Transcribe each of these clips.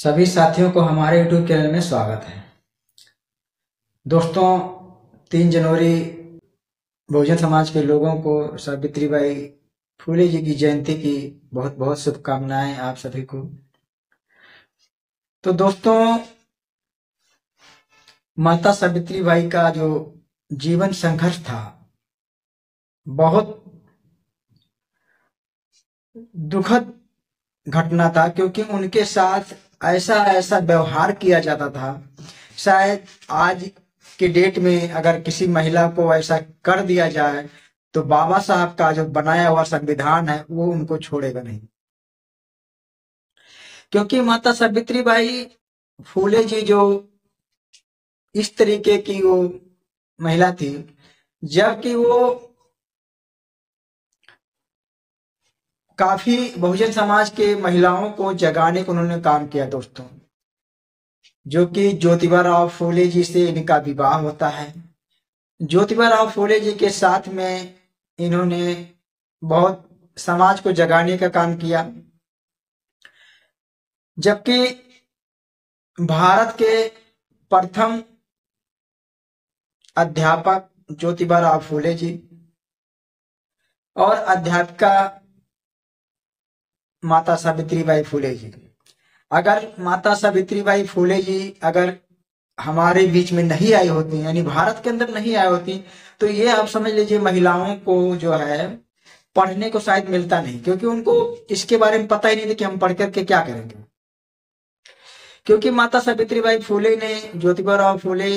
सभी साथियों को हमारे YouTube चैनल में स्वागत है। दोस्तों, 3 जनवरी बहुजन समाज के लोगों को सावित्रीबाई फुले जी की जयंती की बहुत बहुत शुभकामनाएं आप सभी को। तो दोस्तों, माता सावित्रीबाई का जो जीवन संघर्ष था बहुत दुखद घटना था, क्योंकि उनके साथ ऐसा ऐसा व्यवहार किया जाता था। शायद आज के डेट में अगर किसी महिला को ऐसा कर दिया जाए तो बाबा साहब का जो बनाया हुआ संविधान है वो उनको छोड़ेगा नहीं। क्योंकि माता सावित्रीबाई फुले जी जो इस तरीके की वो महिला थी, जबकि वो काफी बहुजन समाज के महिलाओं को जगाने का उन्होंने काम किया दोस्तों। जो कि ज्योतिबा राव फुले जी से इनका विवाह होता है। ज्योतिबा राव फुले जी के साथ में इन्होंने बहुत समाज को जगाने का काम किया। जबकि भारत के प्रथम अध्यापक ज्योतिबा राव फुले जी और अध्यापिका माता सावित्रीबाई फुले जी, अगर माता सावित्रीबाई फुले जी अगर हमारे बीच में नहीं आई होती, यानी भारत के अंदर नहीं आई होती, तो ये आप समझ लीजिए महिलाओं को जो है पढ़ने को शायद मिलता नहीं, क्योंकि उनको इसके बारे में पता ही नहीं था कि हम पढ़ करके क्या करेंगे। क्योंकि माता सावित्रीबाई फुले ने ज्योतिबा राव फुले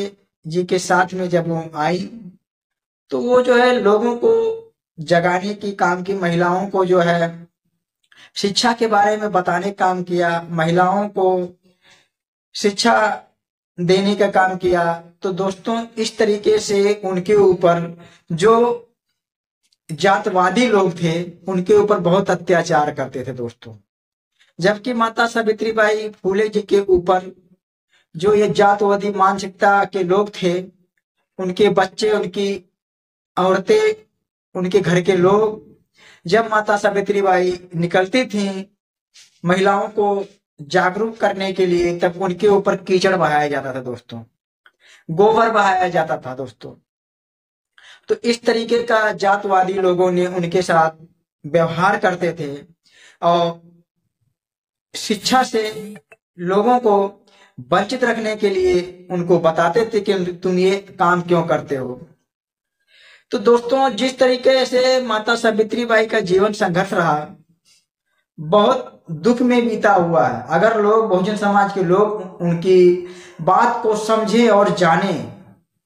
जी के साथ में जब वो आई तो वो जो है लोगों को जगाने की काम की, महिलाओं को जो है शिक्षा के बारे में बताने का काम किया, महिलाओं को शिक्षा देने का काम किया। तो दोस्तों, इस तरीके से उनके ऊपर जो जातवादी लोग थे उनके ऊपर बहुत अत्याचार करते थे दोस्तों। जबकि माता सावित्रीबाई फुले जी के ऊपर जो ये जातवादी मानसिकता के लोग थे, उनके बच्चे, उनकी औरतें, उनके घर के लोग, जब माता सावित्रीबाई निकलती थी महिलाओं को जागरूक करने के लिए, तब उनके ऊपर कीचड़ बहाया जाता था दोस्तों, गोबर बहाया जाता था दोस्तों। तो इस तरीके का जातवादी लोगों ने उनके साथ व्यवहार करते थे और शिक्षा से लोगों को वंचित रखने के लिए उनको बताते थे कि तुम ये काम क्यों करते हो। तो दोस्तों, जिस तरीके से माता सावित्रीबाई का जीवन संघर्ष रहा, बहुत दुख में बीता हुआ है। अगर लोग, बहुजन समाज के लोग उनकी बात को समझे और जाने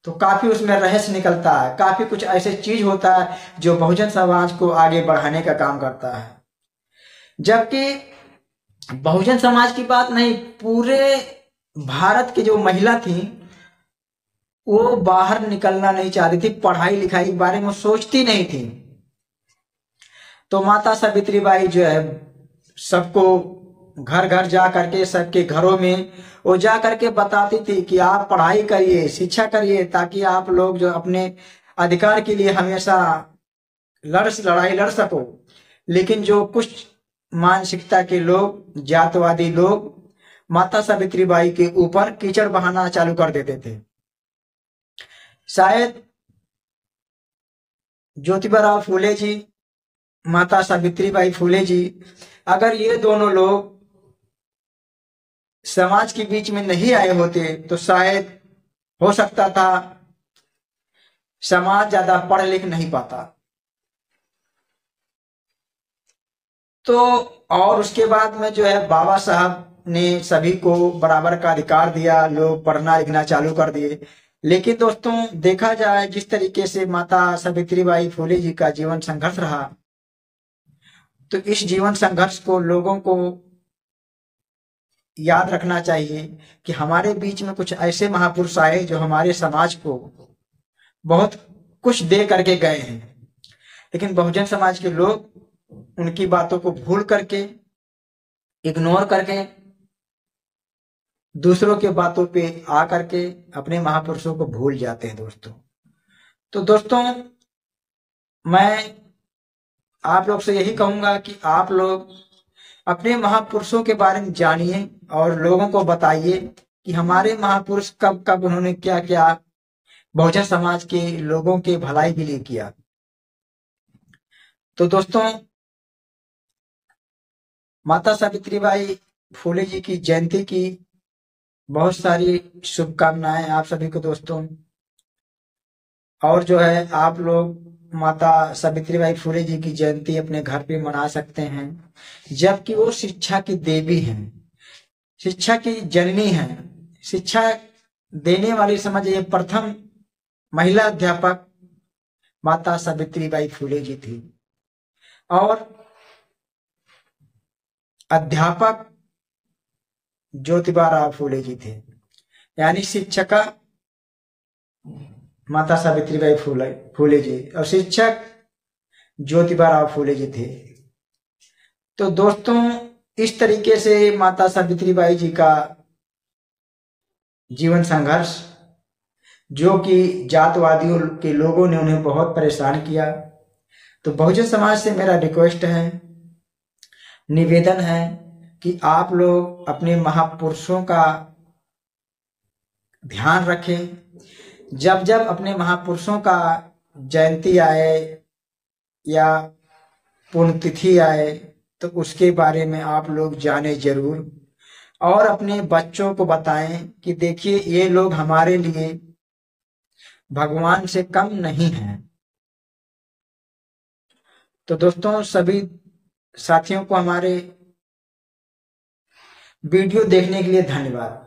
तो काफी उसमें रहस्य निकलता है, काफी कुछ ऐसे चीज होता है जो बहुजन समाज को आगे बढ़ाने का काम करता है। जबकि बहुजन समाज की बात नहीं, पूरे भारत की जो महिला थी वो बाहर निकलना नहीं चाहती थी, पढ़ाई लिखाई के बारे में सोचती नहीं थी। तो माता सावित्रीबाई जो है सबको घर घर जा करके, सबके घरों में वो जा करके बताती थी कि आप पढ़ाई करिए, शिक्षा करिए, ताकि आप लोग जो अपने अधिकार के लिए हमेशा लड़ाई लड़ सको। लेकिन जो कुछ मानसिकता के लोग, जातवादी लोग, माता सावित्रीबाई के ऊपर कीचड़ बहाना चालू कर देते थे। शायद ज्योतिबा राव फुले जी, माता सावित्रीबाई फुले जी, अगर ये दोनों लोग समाज के बीच में नहीं आए होते तो शायद हो सकता था समाज ज्यादा पढ़ लिख नहीं पाता। तो और उसके बाद में जो है बाबा साहब ने सभी को बराबर का अधिकार दिया, लोग पढ़ना लिखना चालू कर दिए। लेकिन दोस्तों, देखा जाए जिस तरीके से माता सावित्रीबाई फुले जी का जीवन संघर्ष रहा, तो इस जीवन संघर्ष को लोगों को याद रखना चाहिए कि हमारे बीच में कुछ ऐसे महापुरुष आए जो हमारे समाज को बहुत कुछ दे करके गए हैं। लेकिन बहुजन समाज के लोग उनकी बातों को भूल करके, इग्नोर करके, दूसरों के बातों पे आ करके अपने महापुरुषों को भूल जाते हैं दोस्तों। तो दोस्तों, मैं आप लोग से यही कहूंगा कि आप लोग अपने महापुरुषों के बारे में जानिए और लोगों को बताइए कि हमारे महापुरुष कब कब उन्होंने क्या क्या बहुजन समाज के लोगों के भलाई के लिए किया। तो दोस्तों, माता सावित्रीबाई फुले जी की जयंती की बहुत सारी शुभकामनाएं आप सभी को दोस्तों। और जो है, आप लोग माता सावित्रीबाई फुले जी की जयंती अपने घर पे मना सकते हैं, जबकि वो शिक्षा की देवी हैं, शिक्षा की जननी हैं। शिक्षा देने वाली समझिए प्रथम महिला अध्यापक माता सावित्रीबाई फुले जी थी, और अध्यापक ज्योतिबा फुले जी थे। यानी शिक्षका माता सावित्रीबाई फुले जी और शिक्षक ज्योतिबा फुले जी थे। तो दोस्तों, इस तरीके से माता सावित्रीबाई जी का जीवन संघर्ष, जो कि जातवादियों के लोगों ने उन्हें बहुत परेशान किया। तो बहुजन समाज से मेरा रिक्वेस्ट है, निवेदन है कि आप लोग अपने महापुरुषों का ध्यान रखें। जब जब अपने महापुरुषों का जयंती आए या पुण्यतिथि आए, तो उसके बारे में आप लोग जाने जरूर, और अपने बच्चों को बताएं कि देखिए, ये लोग हमारे लिए भगवान से कम नहीं हैं। तो दोस्तों, सभी साथियों को हमारे वीडियो देखने के लिए धन्यवाद।